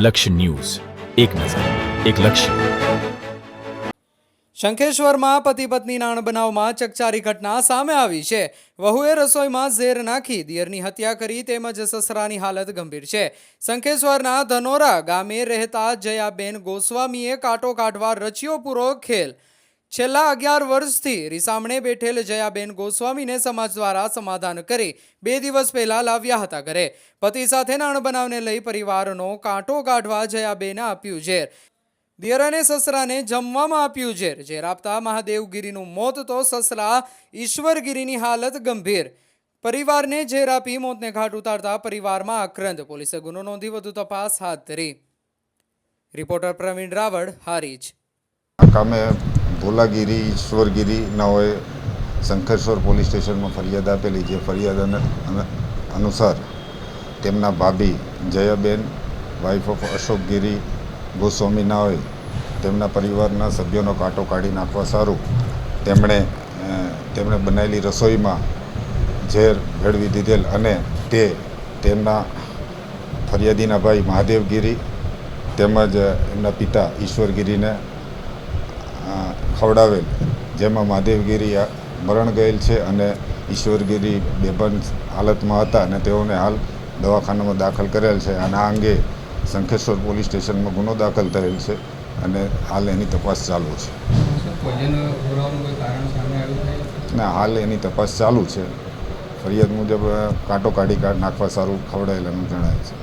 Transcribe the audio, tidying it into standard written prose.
લક્ષ્ય ન્યૂઝ, એક નજર, એક લક્ષ્ય. શંખેશ્વરમાં પતિ પત્નીના અણબનાવમાં ચકચારી ઘટના સામે આવી છે. વહુએ રસોઈમાં ઝેર નાખી દિયરની હત્યા કરી તેમજ સસરાની હાલત ગંભીર છે. શંખેશ્વરના ધનોરા ગામે રહેતા જયાબેન ગોસ્વામીએ કાંટો કાઢવા રચ્યો પૂરો ખેલ. છેલ્લા 11 વર્ષથી રીસામણે બેઠેલ જયાબેન ગોસ્વામીને સમાજ દ્વારા સમાધાન કરી 2 દિવસ પહેલા લાવ્યા હતા ઘરે. પતિ સાથેના અણબનાવને લઈ પરિવારનો કાંટો કાઢવા જયાબેને આપ્યું ઝેર. દિયર અને સસરાને જમવામાં આપ્યું ઝેર. ઝેર આપતા મહાદેવગીરીનું મોત તો સસરા ઈશ્વરગીરીની હાલત ગંભીર. પરિવારને ઝેર આપી મોતને ઘાટ ઉતારતા પરિવારમાં આક્રંદ. પોલીસે ગુનો નોંધી વધુ તપાસ હાથ ધરી. રિપોર્ટર પ્રવીણ રાવળ, હારીજ. કામે ભોલાગીરી ઈશ્વરગીરી નાઓએ શંખેશ્વર પોલીસ સ્ટેશનમાં ફરિયાદ આપેલી. જે ફરિયાદ અનુસાર તેમના ભાભી જયાબેન વાઇફ ઓફ અશોકગીરી ગોસ્વામી નાઓએ તેમના પરિવારના સભ્યોનો કાંટો કાઢી નાખવા સારું તેમણે બનાવેલી રસોઈમાં ઝેર ભેળવી દીધેલ અને તે તેમના ફરિયાદીના ભાઈ મહાદેવગીરી તેમજ એમના પિતા ઈશ્વરગીરીને ખવડાવેલ, જેમાં મહાદેવગીરી મરણ ગયેલ છે અને ઈશ્વરગીરી બેભાન હાલતમાં હતા અને તેઓને હાલ દવાખાનામાં દાખલ કરેલ છે. અને આ અંગે શંખેશ્વર પોલીસ સ્ટેશનમાં ગુનો દાખલ થયેલ છે અને હાલ એની તપાસ ચાલુ છે. હાલ એની તપાસ ચાલુ છે. ફરિયાદ મુજબ કાંટો કાઢી નાખવા સારું ખવડાયેલાનું જણાય છે.